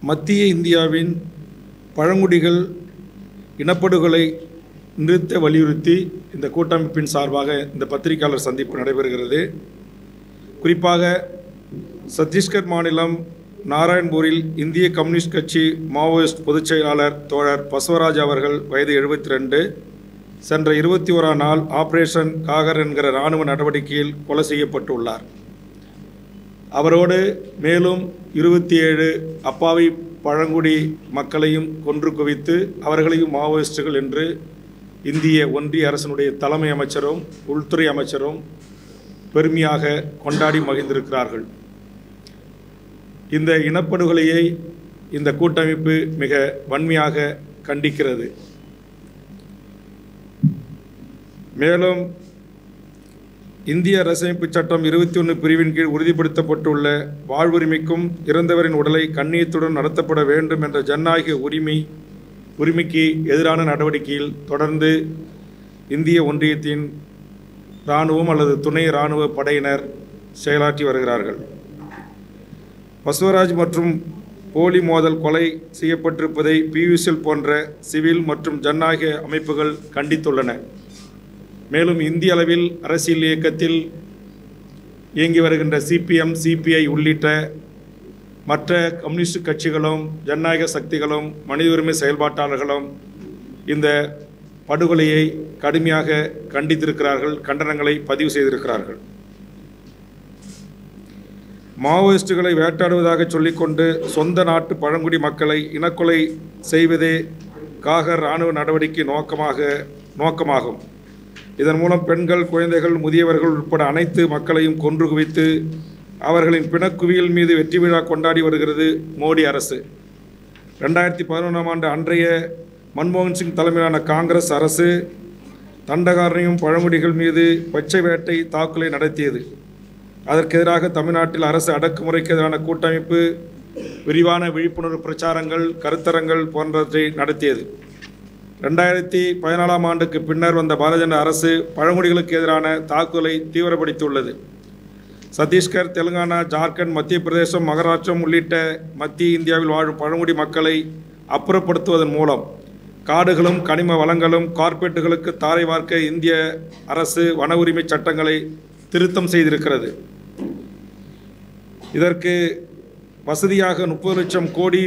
மத்திய இந்தியாவின் பழங்குடிகள் இனப்படுகொலை நிறுத்த வலியுறுத்தி இந்த கூட்டமைப்பின் சார்பாக இந்த பத்திரிகையாளர் சந்திப்பு நடைபெறுகிறது. குறிப்பாக சத்தீஸ்கர் மாநிலம் நாராயண்பூரில் இந்திய கம்யூனிஸ்ட் கட்சி மாவோயிஸ்ட் பொதுச் செயலாளர் தோழர் பசவராஜ் அவர்கள் வயது 72 சென்ற 21ஆம் நாள் ஆபரேஷன் காகர் என்கிற இராணுவ நடவடிக்கையில் கொலை செய்யப்பட்டுள்ளார். அவரோடு மேலும் 27 அப்பாவி பழங்குடி மக்களையும் கொன்று குவித்து அவர்களையும் மாவோயிஸ்டுகள் என்று இந்திய ஒன்றிய அரசினுடைய தலைமை அமைச்சரும் உள்துறை அமைச்சரும் பெருமையாக கொண்டாடி மகிழ்ந்திருக்கிறார்கள். இந்த இனப்படுகொலையை இந்த கூட்டமைப்பு மிக வன்மையாக கண்டிக்கிறது. மேலும் இந்திய அரசமைப்பு சட்டம் 21 பிரிவின் கீழ் உறுதிப்படுத்தப்பட்டுள்ள வாழ்வுரிமைக்கும் இறந்தவரின் உடலை கண்ணியத்துடன் நடத்தப்பட வேண்டும் என்ற ஜனநாயக உரிமைக்கு எதிரான நடவடிக்கையில் தொடர்ந்து இந்திய ஒன்றியத்தின் இராணுவம் அல்லது துணை இராணுவ படையினர் செயலாற்றி வருகிறார்கள். பசவராஜ் மற்றும் போலி மோதல் கொலை செய்யப்பட்டிருப்பதை பியூசில் போன்ற சிவில் மற்றும் ஜனநாயக அமைப்புகள் கண்டித்துள்ளன. மேலும் இந்திய அளவில் அரசியல் இயக்கத்தில் இயங்கி வருகின்ற சிபிஎம், சிபிஐ உள்ளிட்ட மற்ற கம்யூனிஸ்ட் கட்சிகளும் ஜனநாயக சக்திகளும் மனித உரிமை செயல்பாட்டாளர்களும் இந்த படுகொலையை கடுமையாக கண்டித்திருக்கிறார்கள், கண்டனங்களை பதிவு செய்திருக்கிறார்கள். மாவோயிஸ்டுகளை வேட்டாடுவதாக சொல்லிக்கொண்டு சொந்த நாட்டு பழங்குடி மக்களை இனக்கொலை செய்வதே காகர் இராணுவ நடவடிக்கை நோக்கமாகும். இதன் மூலம் பெண்கள், குழந்தைகள், முதியவர்கள் உட்பட அனைத்து மக்களையும் கொன்று குவித்து அவர்களின் பிணக்குவியல் மீது வெற்றி விழா கொண்டாடி வருகிறது மோடி அரசு. 2011ஆம் ஆண்டு அன்றைய மன்மோகன் சிங் தலைமையிலான காங்கிரஸ் அரசு தண்டகாரணையும் பழங்குடிகள் மீது பச்சை வேட்டை தாக்குதலை நடத்தியது. அதற்கு எதிராக தமிழ்நாட்டில் அரசு அடக்குமுறைக்கு எதிரான கூட்டமைப்பு விரிவான விழிப்புணர்வு பிரச்சாரங்கள், கருத்தரங்கள் போன்றவற்றை நடத்தியது. 2014ஆம் ஆண்டுக்கு பின்னர் வந்த பாரதிய ஜனதா அரசு பழங்குடிகளுக்கு எதிரான தாக்குதலை தீவிரப்படுத்தியுள்ளது. சத்தீஸ்கர், தெலுங்கானா, ஜார்க்கண்ட், மத்திய பிரதேசம், மகாராஷ்டிரம் உள்ளிட்ட மத்திய இந்தியாவில் வாழும் பழங்குடி மக்களை அப்புறப்படுத்துவதன் மூலம் காடுகளும் கனிம வளங்களும் கார்ப்பரேட்டுகளுக்கு தாரை வார்க்க இந்திய அரசு வன உரிமை சட்டங்களை திருத்தம் செய்திருக்கிறது. இதற்கு வசதியாக 30 லட்சம் கோடி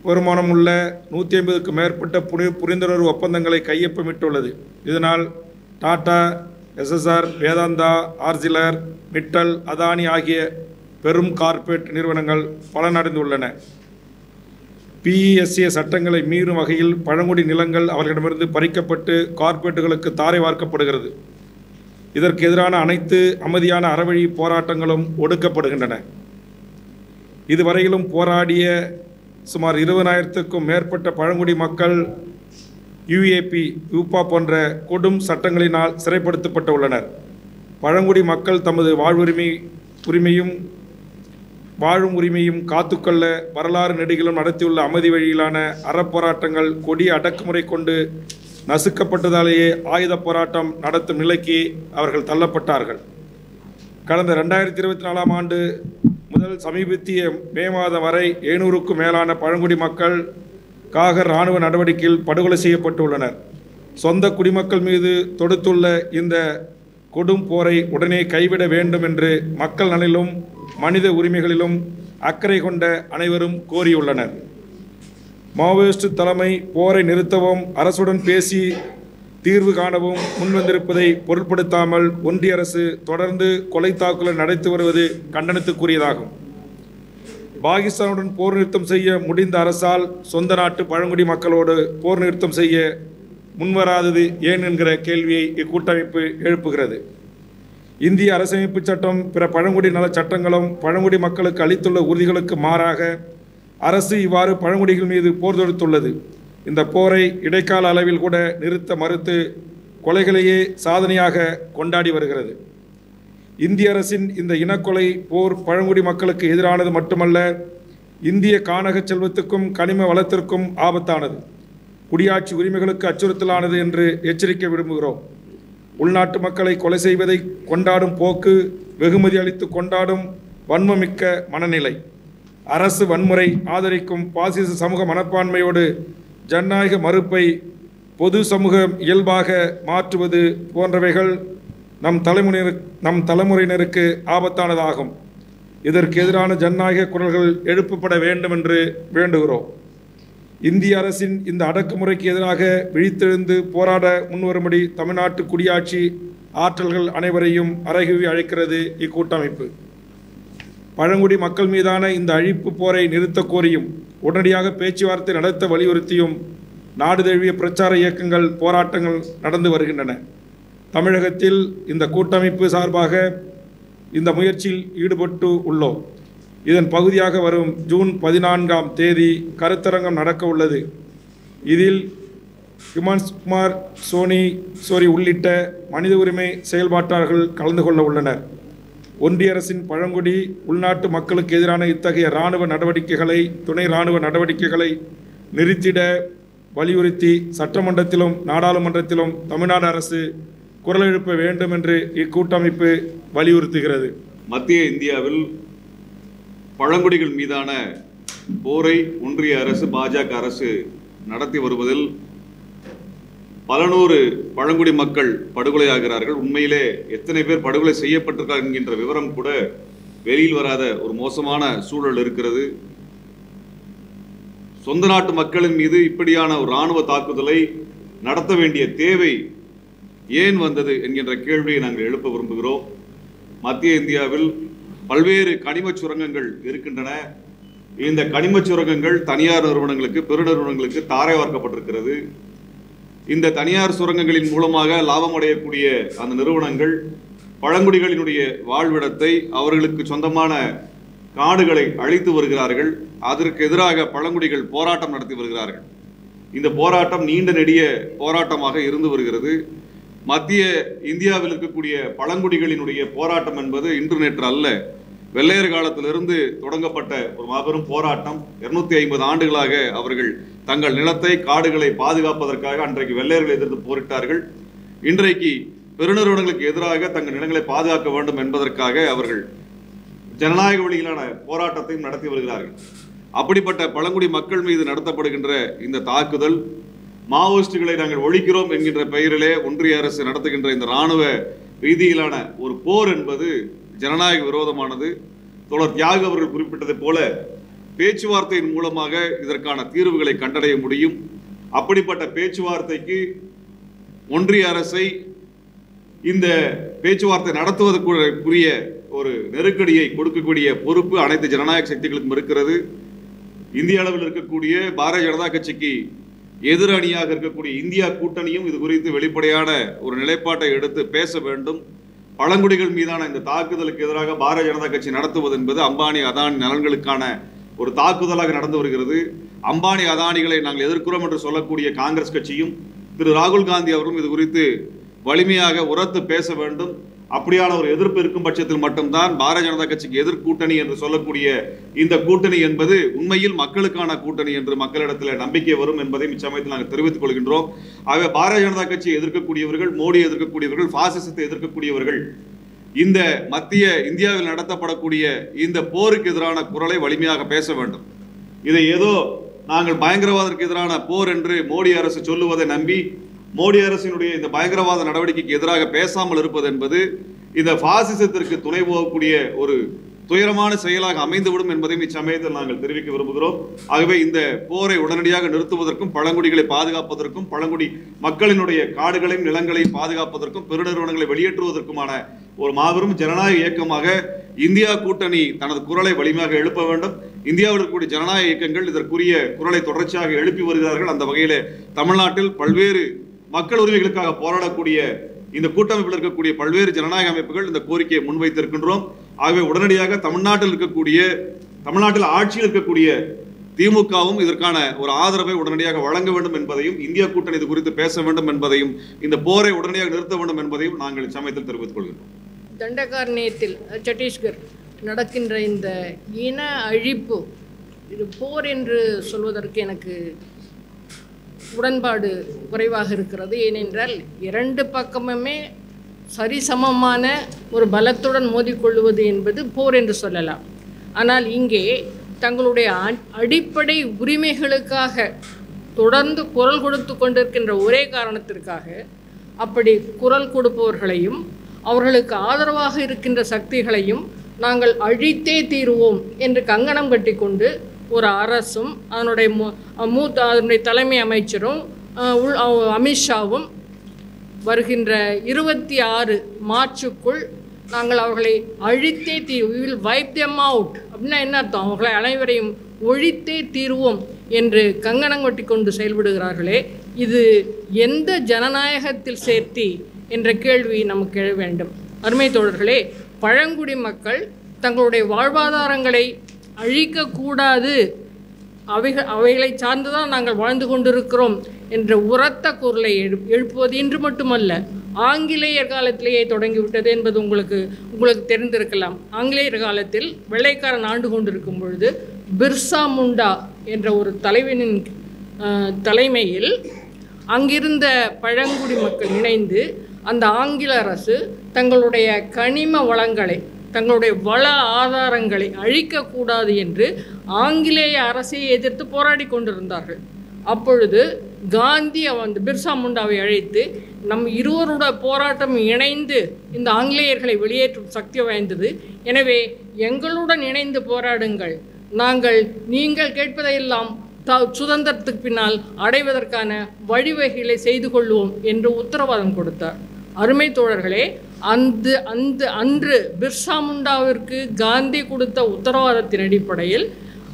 வருமானம் உள்ள 150க்கு மேற்பட்ட புரிந்துணர்வு ஒப்பந்தங்களை கையொப்பமிட்டுள்ளது. இதனால் டாடா, எஸ்எஸ்ஆர், வேதாந்தா, ஆர்ஜிலர், மிட்டல், அதானி ஆகிய பெரும் கார்ப்பரேட் நிறுவனங்கள் பலனடைந்துள்ளன. பிஇஎஸ்ஏ சட்டங்களை மீறும் வகையில் பழங்குடி நிலங்கள் அவர்களிடமிருந்து பறிக்கப்பட்டு கார்ப்பரேட்டுகளுக்கு தாரை வார்க்கப்படுகிறது. இதற்கு எதிரான அனைத்து அமைதியான அறவழி போராட்டங்களும் ஒடுக்கப்படுகின்றன. இதுவரையிலும் போராடிய சுமார் 20,000க்கும் மேற்பட்ட பழங்குடி மக்கள் யூபா போன்ற கொடும் சட்டங்களினால் சிறைப்படுத்தப்பட்டு உள்ளனர். பழங்குடி மக்கள் தமது வாழும் உரிமையும் காத்துக்கொள்ள வரலாறு நெடுகிலும் நடத்தியுள்ள அமைதி வழியிலான அறப்போராட்டங்கள் கொடிய அடக்குமுறை கொண்டு நசுக்கப்பட்டதாலேயே ஆயுத போராட்டம் நடத்தும் நிலைக்கு அவர்கள் தள்ளப்பட்டார்கள். கடந்த 2024ஆம் ஆண்டு முதல் சமீபத்திய மே மாதம் வரை 700க்கும் மேலான பழங்குடி மக்கள் காகர் இராணுவ நடவடிக்கையில் படுகொலை செய்யப்பட்டுள்ளனர். சொந்த குடிமக்கள் மீது தொடுத்துள்ள இந்த கொடும் போரை உடனே கைவிட வேண்டும் என்று மக்கள் நலனிலும் மனித உரிமைகளிலும் அக்கறை கொண்ட அனைவரும் கோரியுள்ளனர். மாவோயிஸ்ட் தலைமை போரை நிறுத்தவும் அரசுடன் பேசி தீர்வு காணவும் முன்வந்திருப்பதை பொருட்படுத்தாமல் ஒன்றிய அரசு தொடர்ந்து கொலை தாக்குதல் நடத்தி வருவது கண்டனத்துக்குரியதாகும். பாகிஸ்தானுடன் போர் நிறுத்தம் செய்ய முடிந்த அரசால் சொந்த நாட்டு பழங்குடி மக்களோடு போர் நிறுத்தம் செய்ய முன்வராதது ஏன் என்கிற கேள்வியை இக்கூட்டமைப்பு எழுப்புகிறது. இந்திய அரசமைப்பு சட்டம், பிற பழங்குடி நல சட்டங்களும் பழங்குடி மக்களுக்கு அளித்துள்ள உறுதிகளுக்கு மாறாக அரசு இவ்வாறு பழங்குடிகள் மீது போர் தொடுத்துள்ளது. இந்த போரை இடைக்கால அளவில் கூட நிறுத்த மறுத்து கொலைகளையே சாதனையாக கொண்டாடி வருகிறது. இந்திய அரசின் இந்த இனக்கொலை போர் பழங்குடி மக்களுக்கு எதிரானது மட்டுமல்ல, இந்திய கானக செல்வத்துக்கும் கனிம வளத்திற்கும் ஆபத்தானது, குடியாட்சி உரிமைகளுக்கு அச்சுறுத்தலானது என்று எச்சரிக்க விரும்புகிறோம். உள்நாட்டு மக்களை கொலை செய்வதை கொண்டாடும் போக்கு, வெகுமதி அளித்து கொண்டாடும் வன்மமிக்க மனநிலை அரசு வன்முறை ஆதரிக்கும் பாசிச சமூக மனப்பான்மையோடு ஜனநாயக மறுப்பை பொது சமூகம் இயல்பாக மாற்றுவது போன்றவைகள் நம் தலைமுறையினருக்கு ஆபத்தானதாகும். இதற்கு எதிரான ஜனநாயக குரல்கள் எழுப்பப்பட வேண்டும் என்று வேண்டுகிறோம். இந்திய அரசின் இந்த அடக்குமுறைக்கு எதிராக விழித்தெழுந்து போராட முன்வரும்படி தமிழ்நாட்டு குடியாட்சி ஆற்றல்கள் அனைவரையும் அறைகூவி அழைக்கிறது இக்கூட்டமைப்பு. பழங்குடி மக்கள் மீதான இந்த அழிப்பு போரை நிறுத்த கோரியும் உடனடியாக பேச்சுவார்த்தை நடத்த வலியுறுத்தியும் நாடு தழுவிய பிரச்சார இயக்கங்கள் போராட்டங்கள் நடந்து வருகின்றன. தமிழகத்தில் இந்த கூட்டமைப்பு சார்பாக இந்த முயற்சியில் ஈடுபட்டு உள்ளோம். இதன் பகுதியாக வரும் ஜூன் 14ஆம் தேதி கருத்தரங்கம் நடக்க உள்ளது. இதில் ஹிமான்ஸ்குமார் சோரி உள்ளிட்ட மனித உரிமை செயல்பாட்டாளர்கள் கலந்து கொள்ள உள்ளனர். ஒன்றிய அரசின் பழங்குடி உள்நாட்டு மக்களுக்கு எதிரான இத்தகைய இராணுவ நடவடிக்கைகளை, துணை இராணுவ நடவடிக்கைகளை நிறுத்திட வலியுறுத்தி சட்டமன்றத்திலும் நாடாளுமன்றத்திலும் தமிழ்நாடு அரசு குரல் எழுப்ப வேண்டும் என்று இக்கூட்டமைப்பு வலியுறுத்துகிறது. மத்திய இந்தியாவில் பழங்குடிகள் மீதான போரை ஒன்றிய அரசு, பாஜக அரசு நடத்தி வருவதில் பல நூறு பழங்குடி மக்கள் படுகொலையாகிறார்கள். உண்மையிலே எத்தனை பேர் படுகொலை செய்யப்பட்டிருக்கார்கள் என்கின்ற விவரம் கூட வெளியில் வராத ஒரு மோசமான சூழல் இருக்கிறது. சொந்த நாட்டு மக்களின் மீது இப்படியான ஒரு இராணுவ தாக்குதலை நடத்த வேண்டிய தேவை ஏன் வந்தது என்கின்ற கேள்வியை நாங்கள் எழுப்ப விரும்புகிறோம். மத்திய இந்தியாவில் பல்வேறு கனிம சுரங்கங்கள் இருக்கின்றன. இந்த கனிம சுரங்கங்கள் தனியார் நிறுவனங்களுக்கு, பெருநிறுவனங்களுக்கு தாரை வார்க்கப்பட்டிருக்கிறது. இந்த தனியார் சுரங்கங்களின் மூலமாக லாபம் அடையக்கூடிய அந்த நிறுவனங்கள் பழங்குடிகளினுடைய வாழ்விடத்தை, அவர்களுக்கு சொந்தமான காடுகளை அழித்து வருகிறார்கள். அதற்கு எதிராக பழங்குடிகள் போராட்டம் நடத்தி வருகிறார்கள். இந்த போராட்டம் நீண்ட நெடிய போராட்டமாக இருந்து வருகிறது. மத்திய இந்தியாவில் இருக்கக்கூடிய பழங்குடிகளினுடைய போராட்டம் என்பது இன்று நேற்று அல்ல. வெள்ளையர் காலத்திலிருந்து தொடங்கப்பட்ட ஒரு மாபெரும் போராட்டம். 250 ஆண்டுகளாக அவர்கள் தங்கள் நிலத்தை, காடுகளை பாதுகாப்பதற்காக அன்றைக்கு வெள்ளையர்களை எதிர்த்து போரிட்டார்கள். இன்றைக்கு பெருநிறுவனங்களுக்கு எதிராக தங்கள் நிலங்களை பாதுகாக்க வேண்டும் என்பதற்காக அவர்கள் ஜனநாயக வழியிலான போராட்டத்தையும் நடத்தி வருகிறார்கள். அப்படிப்பட்ட பழங்குடி மக்கள் மீது நடத்தப்படுகின்ற இந்த தாக்குதல், மாவோயிஸ்டுகளை நாங்கள் ஒழிக்கிறோம் என்கின்ற பெயரிலே ஒன்றிய அரசு நடத்துகின்ற இந்த இராணுவ ரீதியிலான ஒரு போர் என்பது ஜனநாயக விரோதமானது. தோழர் தியாகு அவர்கள் குறிப்பிட்டதை போல பேச்சுவார்த்தையின் மூலமாக இதற்கான தீர்வுகளை கண்டடைய முடியும். அப்படிப்பட்ட பேச்சுவார்த்தைக்கு ஒன்றிய அரசை இந்த பேச்சுவார்த்தை நடத்துவதற்குரிய ஒரு நெருக்கடியை கொடுக்கக்கூடிய பொறுப்பு அனைத்து ஜனநாயக சக்திகளுக்கும் இருக்கிறது. இந்திய அளவில் இருக்கக்கூடிய பாரதிய ஜனதா கட்சிக்கு எதிர் அணியாக இருக்கக்கூடிய இந்தியா கூட்டணியும் இது குறித்து வெளிப்படையான ஒரு நிலைப்பாட்டை எடுத்து பேச வேண்டும். பழங்குடிகள் மீதான இந்த தாக்குதலுக்கு எதிராக பாரதிய ஜனதா கட்சி நடத்துவது என்பது அம்பானி அதானி நலன்களுக்கான ஒரு தாக்குதலாக நடந்து வருகிறது. அம்பானி அதானிகளை நாங்கள் எதிர்க்கிறோம் என்று சொல்லக்கூடிய காங்கிரஸ் கட்சியும் திரு ராகுல் காந்தி அவர்களும் இது குறித்து வலிமையாக உரத்து பேச வேண்டும். அப்படியான ஒரு எதிர்ப்பு இருக்கும் பட்சத்தில் மட்டும்தான் பாரதிய ஜனதா கட்சிக்கு எதிர்கூட்டணி என்று சொல்லக்கூடிய இந்த கூட்டணி என்பது உண்மையில் மக்களுக்கான கூட்டணி என்று மக்களிடத்தில் நம்பிக்கை வரும் என்பதை இச்சமயத்தில் நாங்கள் தெரிவித்துக் கொள்கின்றோம். ஆகவே பாரதிய ஜனதா கட்சியை எதிர்க்கக்கூடியவர்கள், மோடியை எதிர்க்கக்கூடியவர்கள், பாசிசத்தை எதிர்க்கக்கூடியவர்கள் இந்த மத்திய இந்தியாவில் நடத்தப்படக்கூடிய இந்த போருக்கு எதிரான குரலை வலிமையாக பேச வேண்டும். இதை ஏதோ நாங்கள் பயங்கரவாதத்திற்கு எதிரான போர் என்று மோடி அரசு சொல்லுவதை நம்பி மோடி அரசினுடைய இந்த பயங்கரவாத நடவடிக்கைக்கு எதிராக பேசாமல் இருப்பது என்பது இந்த பாசிசத்திற்கு துணை போகக்கூடிய ஒரு துயரமான செயலாக அமைந்துவிடும் என்பதையும் இச்சமயத்தில் நாங்கள் தெரிவிக்க விரும்புகிறோம். ஆகவே இந்த போரை உடனடியாக நிறுத்துவதற்கும், பழங்குடிகளை பாதுகாப்பதற்கும், பழங்குடி மக்களினுடைய காடுகளையும் நிலங்களையும் பாதுகாப்பதற்கும், பெருநிறுவனங்களை வெளியேற்றுவதற்குமான ஒரு மாபெரும் ஜனநாயக இயக்கமாக இந்தியா கூட்டணி தனது குரலை வலிமையாக எழுப்ப வேண்டும். இந்தியாவில் இருக்கக்கூடிய ஜனநாயக இயக்கங்கள் இதற்குரிய குரலை தொடர்ச்சியாக எழுப்பி வருகிறார்கள். அந்த வகையிலே தமிழ்நாட்டில் பல்வேறு மக்கள் உரிமைகளுக்காக போராடக்கூடிய இந்த கூட்டமைப்பில் இருக்கக்கூடிய பல்வேறு ஜனநாயக அமைப்புகள் இந்த கோரிக்கையை முன்வைத்திருக்கின்றோம். ஆகவே உடனடியாக தமிழ்நாட்டில் ஆட்சியில் இருக்கக்கூடிய திமுகவும் இதற்கான ஒரு ஆதரவை உடனடியாக வழங்க வேண்டும் என்பதையும், இந்தியா கூட்டணி இது குறித்து பேச வேண்டும் என்பதையும், இந்த போரை உடனடியாக நிறுத்த வேண்டும் என்பதையும் நாங்கள் சமயத்தில் தெரிவித்துக் கொள்கின்றோம். தண்டகாரண்யத்தில் சத்தீஸ்கர் நடக்கின்ற இந்த இன அழிப்பு, இது போர் என்று சொல்வதற்கு எனக்கு உடன்பாடு குறைவாக இருக்கிறது. ஏனென்றால் இரண்டு பக்கமுமே சரிசமமான ஒரு பலத்துடன் மோதிக்கொள்வது என்பது போர் என்று சொல்லலாம். ஆனால் இங்கே தங்களுடைய அடிப்படை உரிமைகளுக்காக தொடர்ந்து குரல் கொடுத்து கொண்டிருக்கின்ற ஒரே காரணத்திற்காக அப்படி குரல் கொடுப்பவர்களையும் அவர்களுக்கு ஆதரவாக இருக்கின்ற சக்திகளையும் நாங்கள் அழித்தே தீருவோம் என்று கங்கணம் கட்டிக்கொண்டு ஒரு அரசும் அதனுடைய தலைமை அமைச்சரும் அமித்ஷாவும் வருகின்ற 26 மார்ச்சுக்குள் நாங்கள் அவர்களை அழித்தே we will wipe them out அப்படின்னா என்ன அர்த்தம்? அவர்களை அனைவரையும் ஒழித்தே தீருவோம் என்று கங்கணம் கட்டி கொண்டு செயல்படுகிறார்களே, இது எந்த ஜனநாயகத்தில் சேர்த்தி என்ற கேள்வி நமக்கு எழ வேண்டும். அருமை தோழர்களே, பழங்குடி மக்கள் தங்களுடைய வாழ்வாதாரங்களை அழிக்கக்கூடாது, அவைகளை சார்ந்துதான் நாங்கள் வாழ்ந்து கொண்டிருக்கிறோம் என்ற உரத்த குரலை எழுப்புவது இன்று மட்டுமல்ல, ஆங்கிலேயர் காலத்திலேயே தொடங்கிவிட்டது என்பது உங்களுக்கு தெரிந்திருக்கலாம். ஆங்கிலேயர் காலத்தில் வெள்ளைக்காரன் ஆண்டு கொண்டிருக்கும் பொழுது பிர்சா முண்டா என்ற ஒரு தலைவனின் தலைமையில் அங்கிருந்த பழங்குடி மக்கள் இணைந்து அந்த ஆங்கில அரசு தங்களுடைய கனிம வளங்களை, தங்களுடைய வள ஆதாரங்களை அழிக்கக்கூடாது என்று ஆங்கிலேய அரசை எதிர்த்து போராடி கொண்டிருந்தார்கள். அப்பொழுது காந்தி பிர்சா முண்டாவை அழைத்து நம் இருவரோட போராட்டம் இணைந்து இந்த ஆங்கிலேயர்களை வெளியேற்றும் சக்தி வாய்ந்தது, எனவே எங்களுடன் இணைந்து போராடுங்கள், நீங்கள் கேட்பதையெல்லாம் சுதந்திரத்துக்கு பின்னால் அடைவதற்கான வழிவகைகளை செய்து கொள்வோம் என்று உத்தரவாதம் கொடுத்தார். அருமை தோழர்களே, அன்று பிர்சா முண்டாவிற்கு காந்தி கொடுத்த உத்தரவாதத்தின் அடிப்படையில்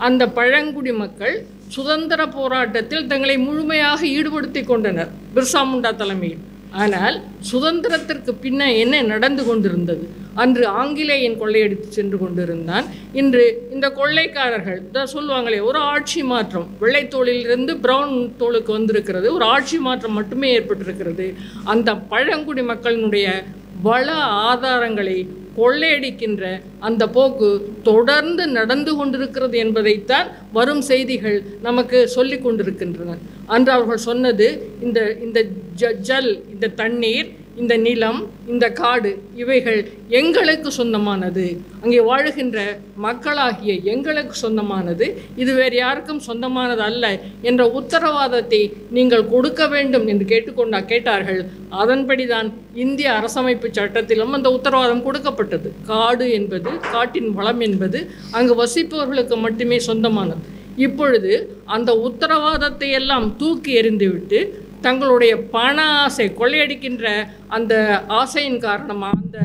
அந்த பழங்குடி மக்கள் சுதந்திர போராட்டத்தில் தங்களை முழுமையாக ஈடுபடுத்தி கொண்டனர் பிர்சா முண்டா தலைமையில். ஆனால் சுதந்திரத்திற்கு பின்ன என்ன நடந்து கொண்டிருந்தது? அன்று ஆங்கிலேயன் கொள்ளையடித்து சென்று கொண்டிருந்தான். இன்று இந்த கொள்ளைக்காரர்கள் தான் சொல்லுவாங்களே, ஒரு ஆட்சி மாற்றம், வெள்ளை தோளிலிருந்து பிரவுன் தோலுக்கு வந்திருக்கிறது, ஒரு ஆட்சி மாற்றம் மட்டுமே ஏற்பட்டிருக்கிறது. அந்த பழங்குடி மக்களினுடைய வள ஆதாரங்களை கொள்ளையடிக்கின்ற அந்த போக்கு தொடர்ந்து நடந்து கொண்டிருக்கிறது என்பதைத்தான் வரும் செய்திகள் நமக்கு சொல்லி கொண்டிருக்கின்றன. அன்று அவர்கள் சொன்னது, இந்த ஜல், இந்த தண்ணீர், இந்த நிலம், இந்த காடு இவைகள் எங்களுக்கு சொந்தமானது, அங்கே வாழுகின்ற மக்களாகிய எங்களுக்கு சொந்தமானது, இது வேறு யாருக்கும் சொந்தமானது அல்ல என்ற உத்தரவாதத்தை நீங்கள் கொடுக்க வேண்டும் என்று கேட்டார்கள். அதன்படிதான் இந்திய அரசமைப்பு சட்டத்திலும் அந்த உத்தரவாதம் கொடுக்கப்பட்டது. காடு என்பது, காட்டின் வளம் என்பது அங்கு வசிப்பவர்களுக்கு மட்டுமே சொந்தமானது. இப்பொழுது அந்த உத்தரவாதத்தை எல்லாம் தூக்கி எறிந்துவிட்டு தங்களுடைய பண ஆசை, கொள்ளையடிக்கின்ற அந்த ஆசையின் காரணமாக, அந்த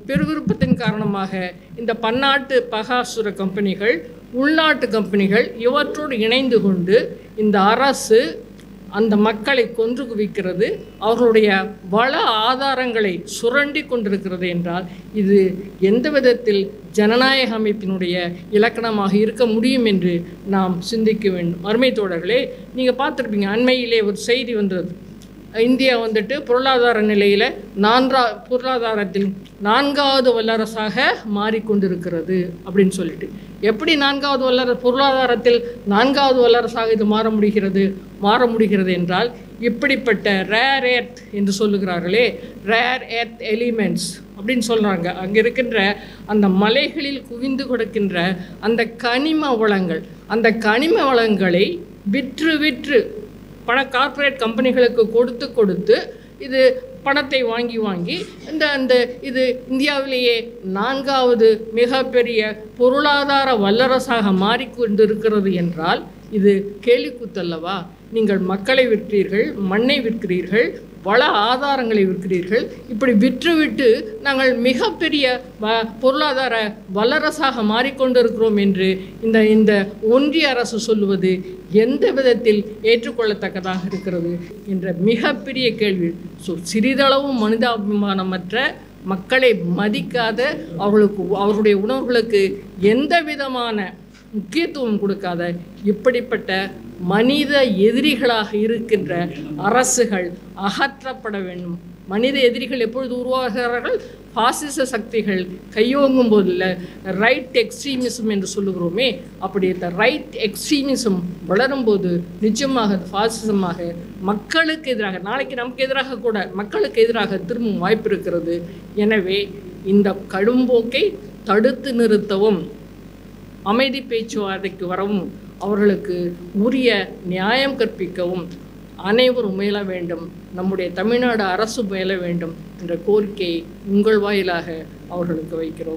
பெருவிருப்பத்தின் காரணமாக இந்த பன்னாட்டு பகாசுர கம்பெனிகள், உள்நாட்டு கம்பெனிகள் இவற்றோடு இணைந்து கொண்டு இந்த அரசு அந்த மக்களை கொன்று குவிக்கிறது, அவர்களுடைய வள ஆதாரங்களை சுரண்டி கொண்டிருக்கிறது என்றால் இது எந்த விதத்தில் ஜனநாயக அமைப்பினுடைய இலக்கணமாக இருக்க முடியும் என்று நாம் சிந்திக்க வேண்டும். அருமை தோழர்களே, நீங்கள் பார்த்துருப்பீங்க, அண்மையிலே ஒரு செய்தி வந்தது. இந்தியா பொருளாதார நிலையில் பொருளாதாரத்தில் 4வது வல்லரசாக மாறிக்கொண்டிருக்கிறது அப்படின்னு சொல்லிட்டு. எப்படி பொருளாதாரத்தில் 4வது வல்லரசாக இது மாற முடிகிறது என்றால், இப்படிப்பட்ட ரேர் எர்த் என்று சொல்லுகிறார்களே, ரேர் எர்த் எலிமெண்ட்ஸ் அப்படின்னு சொல்கிறாங்க. அங்கே இருக்கின்ற அந்த மலைகளில் குவிந்து கொடுக்கின்ற அந்த கனிம வளங்கள், அந்த கனிம வளங்களை விற்று கார்ப்பரேட் கம்பெனிகளுக்கு கொடுத்து இது பணத்தை வாங்கி இது இந்தியாவிலேயே 4வது மிகப்பெரிய பொருளாதார வல்லரசாக மாறிக்கொண்டிருக்கிறது என்றால் இது கேலிக்கூத்தல்லவா? நீங்கள் மக்களை விற்கிறீர்கள், மண்ணை விற்கிறீர்கள், வள ஆதாரங்களை விற்கிறீர்கள். இப்படி விற்றுவிட்டு நாங்கள் மிகப்பெரிய பொருளாதார வல்லரசாக மாறிக்கொண்டிருக்கிறோம் என்று இந்த ஒன்றிய அரசு சொல்லுவது எந்த விதத்தில் ஏற்றுக்கொள்ளத்தக்கதாக இருக்கிறது என்ற மிகப்பெரிய கேள்வி. சிறிதளவும் மனிதாபிமானமற்ற, மக்களை மதிக்காத, அவர்களுடைய உணர்வுகளுக்கு எந்த விதமான முக்கியத்துவம் கொடுக்காத இப்படிப்பட்ட மனித எதிரிகளாக இருக்கின்ற அரசுகள் அகற்றப்பட வேண்டும். மனித எதிரிகள் எப்பொழுது உருவாகிறார்கள்? பாசிச சக்திகள் கையோங்கும் போதில் ரைட் எக்ஸ்ட்ரீமிசம் என்று சொல்லுகிறோமே, அப்படி இந்த ரைட் எக்ஸ்ட்ரீமிசம் வளரும்போது நிச்சயமாக அது பாசிசமாக மக்களுக்கு எதிராக, நாளைக்கு நமக்கு எதிராக கூட மக்களுக்கு எதிராக திரும்பும் வாய்ப்பு இருக்கிறது. எனவே இந்த கடும்போக்கை தடுத்து நிறுத்தவும் அமைதி பேச்சுவார்த்தைக்கு வரவும் அவர்களுக்கு உரிய நியாயம் கற்பிக்கவும் அனைவரும் முயல வேண்டும். நம்முடைய தமிழ்நாடு அரசு முயல வேண்டும் என்ற கோரிக்கையை உங்கள் வாயிலாக அவர்களுக்கு வைக்கிறோம்.